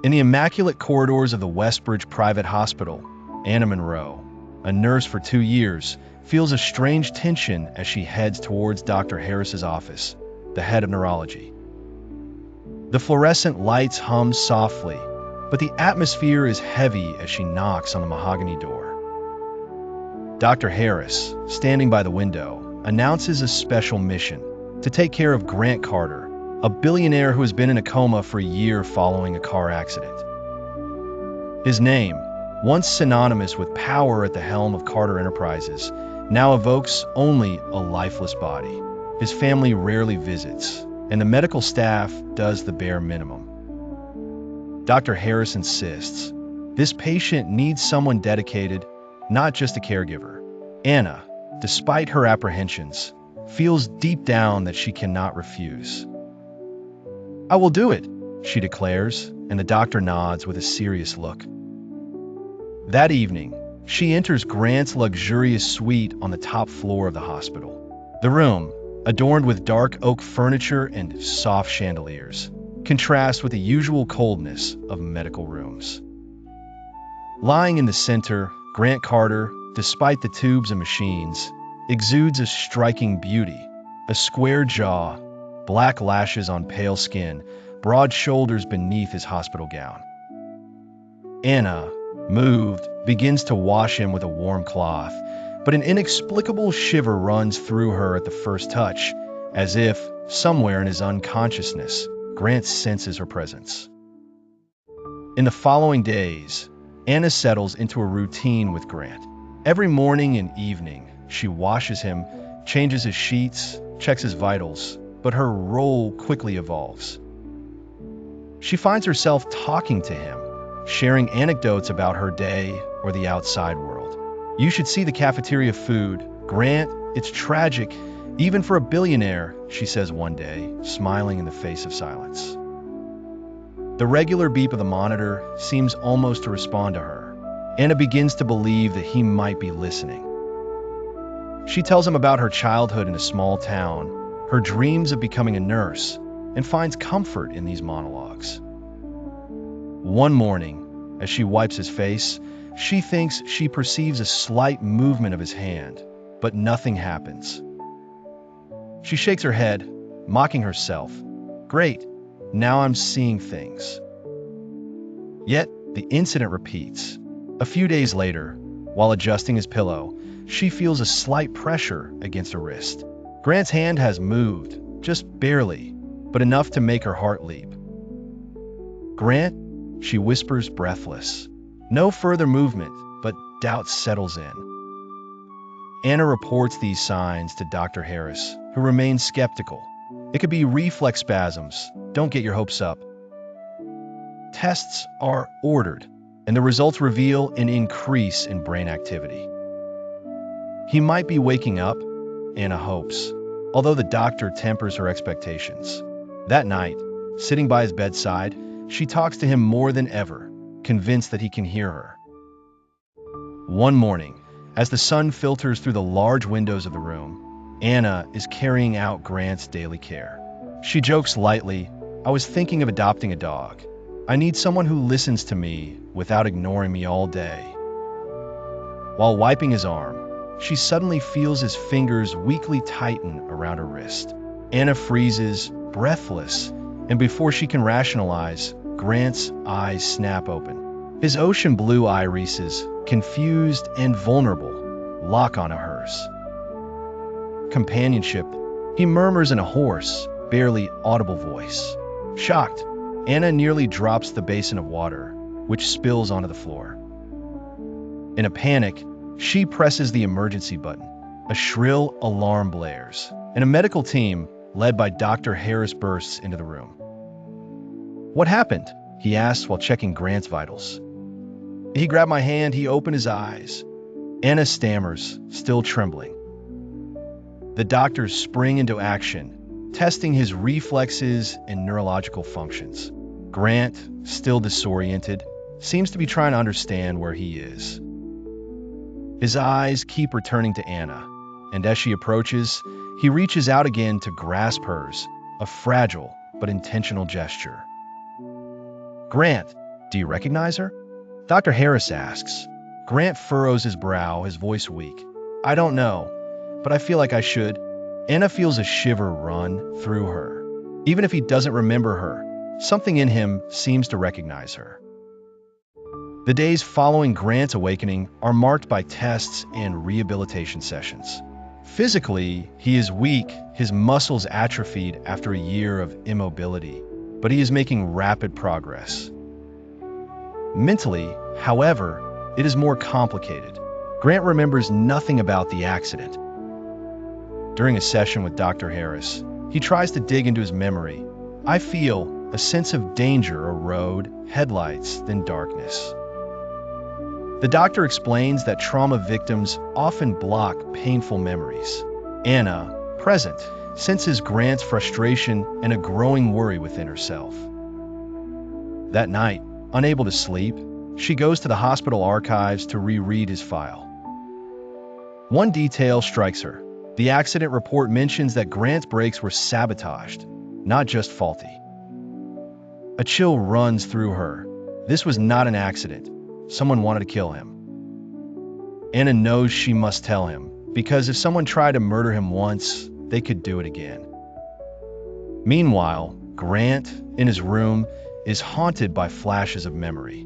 In the immaculate corridors of the Westbridge Private Hospital, Anna Monroe, a nurse for 2 years, feels a strange tension as she heads towards Dr. Harris's office, the head of neurology. The fluorescent lights hum softly, but the atmosphere is heavy as she knocks on the mahogany door. Dr. Harris, standing by the window, announces a special mission to take care of Grant Carter, a billionaire who has been in a coma for a year following a car accident. His name, once synonymous with power at the helm of Carter Enterprises, now evokes only a lifeless body. His family rarely visits, and the medical staff does the bare minimum. Dr. Harris insists this patient needs someone dedicated, not just a caregiver. Anna, despite her apprehensions, feels deep down that she cannot refuse. "I will do it," she declares, and the doctor nods with a serious look. That evening, she enters Grant's luxurious suite on the top floor of the hospital. The room, adorned with dark oak furniture and soft chandeliers, contrasts with the usual coldness of medical rooms. Lying in the center, Grant Carter, despite the tubes and machines, exudes a striking beauty. A square jaw, black lashes on pale skin, broad shoulders beneath his hospital gown. Anna, moved, begins to wash him with a warm cloth, but an inexplicable shiver runs through her at the first touch, as if, somewhere in his unconsciousness, Grant senses her presence. In the following days, Anna settles into a routine with Grant. Every morning and evening, she washes him, changes his sheets, checks his vitals, but her role quickly evolves. She finds herself talking to him, sharing anecdotes about her day or the outside world. "You should see the cafeteria food. Grant, it's tragic, even for a billionaire," she says one day, smiling in the face of silence. The regular beep of the monitor seems almost to respond to her. Anna begins to believe that he might be listening. She tells him about her childhood in a small town, her dreams of becoming a nurse, and finds comfort in these monologues. One morning, as she wipes his face, she thinks she perceives a slight movement of his hand, but nothing happens. She shakes her head, mocking herself. "Great, now I'm seeing things." Yet, the incident repeats. A few days later, while adjusting his pillow, she feels a slight pressure against her wrist. Grant's hand has moved, just barely, but enough to make her heart leap. "Grant," she whispers, breathless. No further movement, but doubt settles in. Anna reports these signs to Dr. Harris, who remains skeptical. "It could be reflex spasms. Don't get your hopes up." Tests are ordered, and the results reveal an increase in brain activity. He might be waking up, Anna hopes, although the doctor tempers her expectations. That night, sitting by his bedside, she talks to him more than ever, convinced that he can hear her. One morning, as the sun filters through the large windows of the room, Anna is carrying out Grant's daily care. She jokes lightly, "I was thinking of adopting a dog. I need someone who listens to me without ignoring me all day." While wiping his arm, she suddenly feels his fingers weakly tighten around her wrist. Anna freezes, breathless, and before she can rationalize, Grant's eyes snap open. His ocean blue irises, confused and vulnerable, lock onto hers. "Companionship," he murmurs in a hoarse, barely audible voice. Shocked, Anna nearly drops the basin of water, which spills onto the floor. In a panic, she presses the emergency button. A shrill alarm blares, and a medical team, led by Dr. Harris, bursts into the room. "What happened?" he asks while checking Grant's vitals. He grabbed my hand, he opened his eyes. Anna stammers, still trembling. The doctors spring into action, testing his reflexes and neurological functions. Grant, still disoriented, seems to be trying to understand where he is. His eyes keep returning to Anna, and as she approaches, he reaches out again to grasp hers, a fragile but intentional gesture. "Grant," Do you recognize her? Dr. Harris asks. Grant furrows his brow, his voice weak. I don't know, but I feel like I should. Anna feels a shiver run through her. Even if he doesn't remember her, something in him seems to recognize her. The days following Grant's awakening are marked by tests and rehabilitation sessions. Physically, he is weak, his muscles atrophied after a year of immobility, but he is making rapid progress. Mentally, however, it is more complicated. Grant remembers nothing about the accident. During a session with Dr. Harris, he tries to dig into his memory. I feel a sense of danger, a road, headlights, then darkness. The doctor explains that trauma victims often block painful memories. Anna, present, senses Grant's frustration and a growing worry within herself. That night, unable to sleep, she goes to the hospital archives to reread his file. One detail strikes her. The accident report mentions that Grant's brakes were sabotaged, not just faulty. A chill runs through her. This was not an accident. Someone wanted to kill him. Anna knows she must tell him, because if someone tried to murder him once, they could do it again. Meanwhile, Grant, in his room, is haunted by flashes of memory.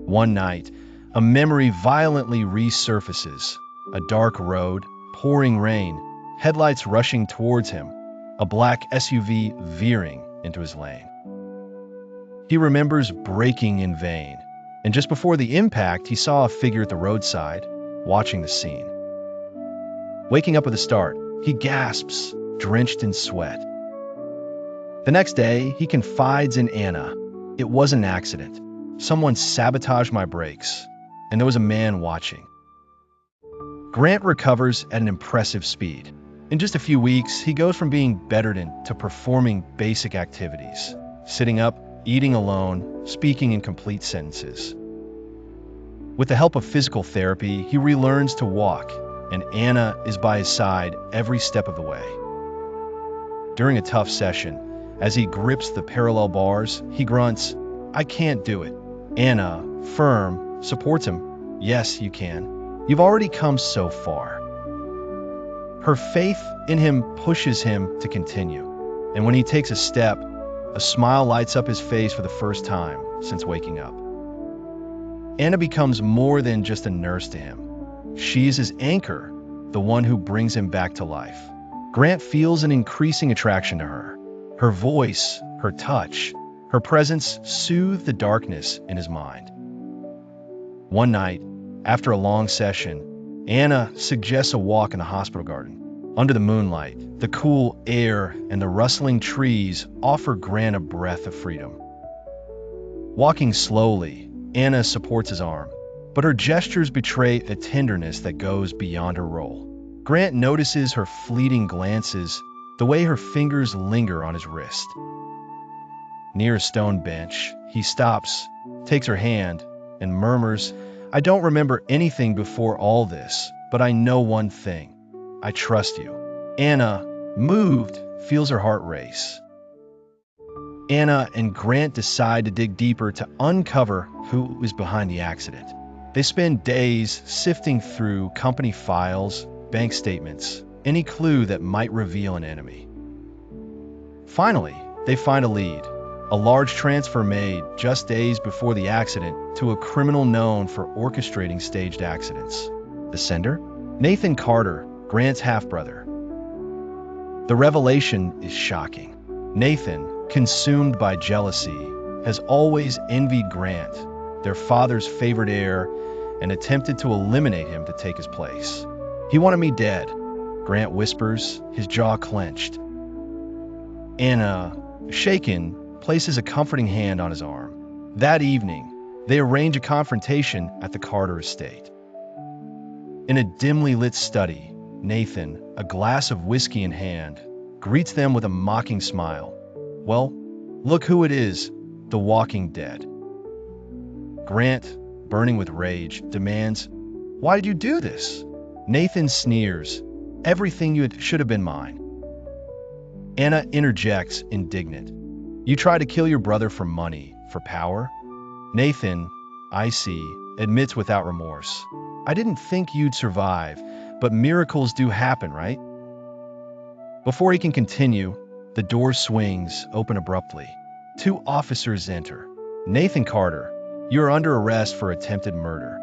One night, a memory violently resurfaces. A dark road, pouring rain, headlights rushing towards him, a black SUV veering into his lane. He remembers braking in vain, and just before the impact, he saw a figure at the roadside, watching the scene. Waking up with a start, he gasps, drenched in sweat. The next day, he confides in Anna. It was an accident. Someone sabotaged my brakes, and there was a man watching. Grant recovers at an impressive speed. In just a few weeks, he goes from being bedridden to performing basic activities, sitting up, eating alone, speaking in complete sentences. With the help of physical therapy, he relearns to walk, and Anna is by his side every step of the way. During a tough session, as he grips the parallel bars, he grunts, I can't do it. Anna, firm, supports him. Yes, you can. You've already come so far. Her faith in him pushes him to continue, and when he takes a step, a smile lights up his face for the first time since waking up. Anna becomes more than just a nurse to him. She is his anchor, the one who brings him back to life. Grant feels an increasing attraction to her. Her voice, her touch, her presence soothe the darkness in his mind. One night, after a long session, Anna suggests a walk in the hospital garden. Under the moonlight, the cool air and the rustling trees offer Grant a breath of freedom. Walking slowly, Anna supports his arm, but her gestures betray a tenderness that goes beyond her role. Grant notices her fleeting glances, the way her fingers linger on his wrist. Near a stone bench, he stops, takes her hand, and murmurs, I don't remember anything before all this, but I know one thing. I trust you. Anna, moved, feels her heart race. Anna and Grant decide to dig deeper to uncover who is behind the accident. They spend days sifting through company files, bank statements, any clue that might reveal an enemy. Finally, they find a lead. A large transfer made just days before the accident to a criminal known for orchestrating staged accidents. The sender? Nathan Carter, Grant's half-brother. The revelation is shocking. Nathan, consumed by jealousy, has always envied Grant, their father's favorite heir, and attempted to eliminate him to take his place. He wanted me dead, Grant whispers, his jaw clenched. Anna, shaken, places a comforting hand on his arm. That evening, they arrange a confrontation at the Carter estate. In a dimly lit study, Nathan, a glass of whiskey in hand, greets them with a mocking smile. Well, look who it is, the Walking Dead. Grant, burning with rage, demands, Why did you do this? Nathan sneers, Everything should have been mine. Anna interjects, indignant. You tried to kill your brother for money, For power? Nathan, I see, admits without remorse. I didn't think you'd survive, but miracles do happen, right? Before he can continue, the door swings open abruptly. Two officers enter. Nathan Carter, you are under arrest for attempted murder.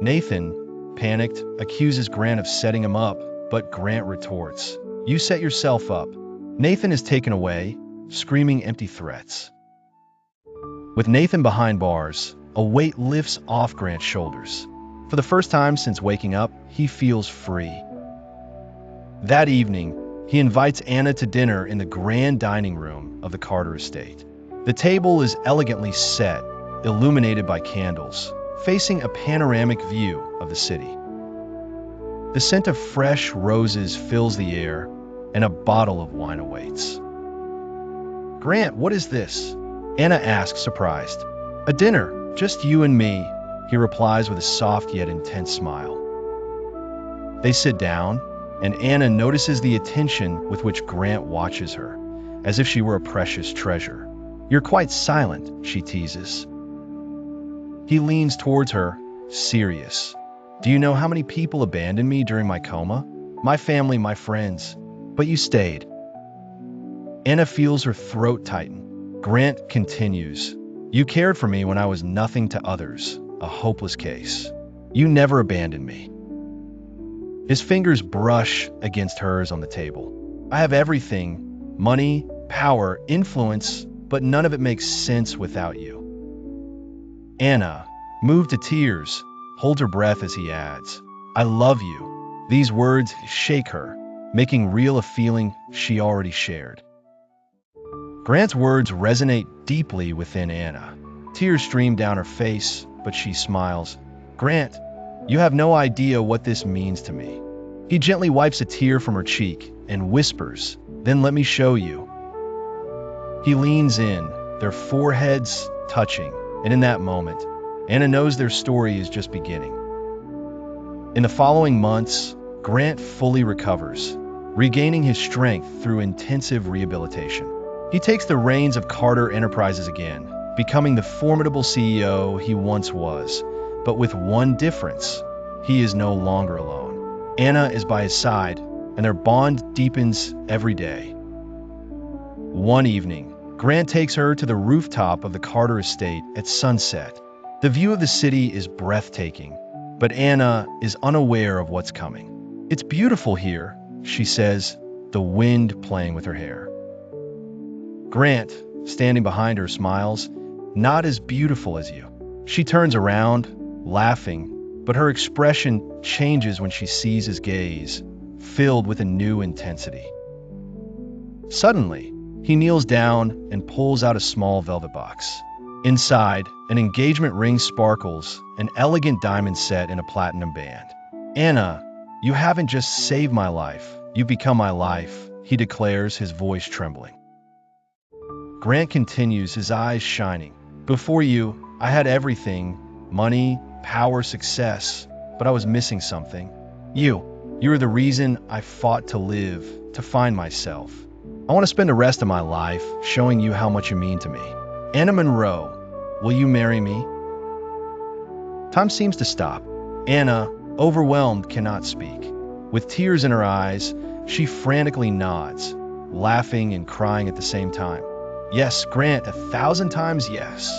Nathan, panicked, accuses Grant of setting him up, but Grant retorts, you set yourself up. Nathan is taken away, screaming empty threats. With Nathan behind bars, a weight lifts off Grant's shoulders. For the first time since waking up, he feels free. That evening, he invites Anna to dinner in the grand dining room of the Carter estate. The table is elegantly set, illuminated by candles, facing a panoramic view of the city. The scent of fresh roses fills the air, and a bottle of wine awaits. Grant, what is this? Anna asks, surprised. A dinner, just you and me, he replies with a soft yet intense smile. They sit down, and Anna notices the attention with which Grant watches her, as if she were a precious treasure. You're quite silent, she teases. He leans towards her, serious. Do you know how many people abandoned me during my coma? My family, my friends. But you stayed. Anna feels her throat tighten. Grant continues. You cared for me when I was nothing to others, a hopeless case. You never abandoned me. His fingers brush against hers on the table. I have everything, money, power, influence, but none of it makes sense without you. Anna, moved to tears, holds her breath as he adds, I love you. These words shake her, making real a feeling she already shared. Grant's words resonate deeply within Anna. Tears stream down her face, but she smiles. Grant, you have no idea what this means to me. He gently wipes a tear from her cheek and whispers, then let me show you. He leans in, their foreheads touching, and in that moment, Anna knows their story is just beginning. In the following months, Grant fully recovers, regaining his strength through intensive rehabilitation. He takes the reins of Carter Enterprises again, becoming the formidable CEO he once was, but with one difference, he is no longer alone. Anna is by his side, and their bond deepens every day. One evening, Grant takes her to the rooftop of the Carter estate at sunset. The view of the city is breathtaking, but Anna is unaware of what's coming. It's beautiful here, she says, the wind playing with her hair. Grant, standing behind her, smiles, not as beautiful as you. She turns around, laughing, but her expression changes when she sees his gaze, filled with a new intensity. Suddenly, he kneels down and pulls out a small velvet box. Inside, an engagement ring sparkles, an elegant diamond set in a platinum band. Anna, you haven't just saved my life, you've become my life, he declares, his voice trembling. Grant continues, his eyes shining. Before you, I had everything, money, power, success, but I was missing something. You were the reason I fought to live, to find myself. I want to spend the rest of my life showing you how much you mean to me. Anna Monroe, will you marry me? Time seems to stop. Anna, overwhelmed, cannot speak. With tears in her eyes, she frantically nods, laughing and crying at the same time. Yes, Grant, 1,000 times yes.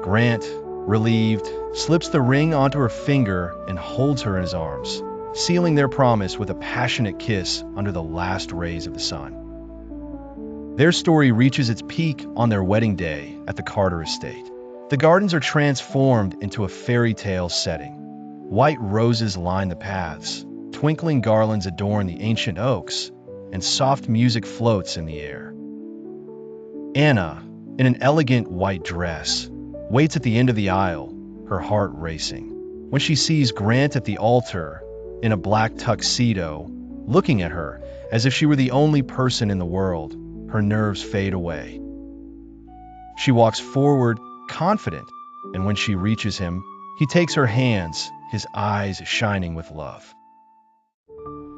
Grant, relieved, slips the ring onto her finger and holds her in his arms, sealing their promise with a passionate kiss under the last rays of the sun. Their story reaches its peak on their wedding day at the Carter estate. The gardens are transformed into a fairy tale setting. White roses line the paths, twinkling garlands adorn the ancient oaks, and soft music floats in the air. Anna, in an elegant white dress, waits at the end of the aisle, her heart racing. When she sees Grant at the altar, in a black tuxedo, looking at her as if she were the only person in the world, her nerves fade away. She walks forward, confident, and when she reaches him, he takes her hands, his eyes shining with love.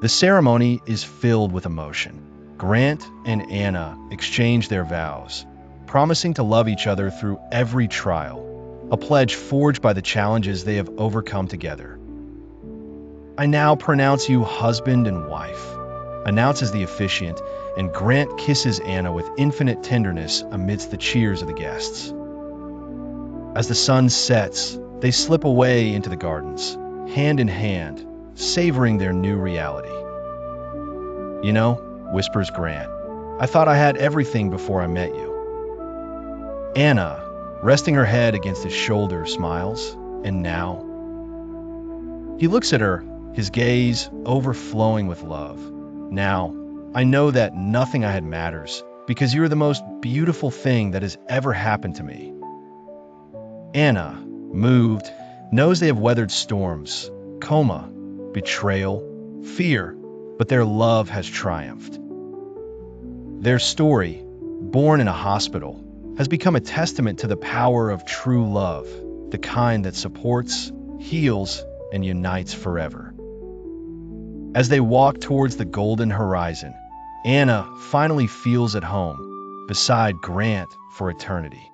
The ceremony is filled with emotion. Grant and Anna exchange their vows, promising to love each other through every trial, a pledge forged by the challenges they have overcome together. "I now pronounce you husband and wife," announces the officiant, and Grant kisses Anna with infinite tenderness amidst the cheers of the guests. As the sun sets, they slip away into the gardens, hand in hand, savoring their new reality. "You know," whispers Grant, "I thought I had everything before I met you." Anna, resting her head against his shoulder, smiles. "And now?" He looks at her, his gaze overflowing with love. "Now, I know that nothing I had matters, because you are the most beautiful thing that has ever happened to me." Anna, moved, knows they have weathered storms, coma, betrayal, fear, but their love has triumphed. Their story, born in a hospital, has become a testament to the power of true love, the kind that supports, heals, and unites forever. As they walk towards the golden horizon, Anna finally feels at home, beside Grant for eternity.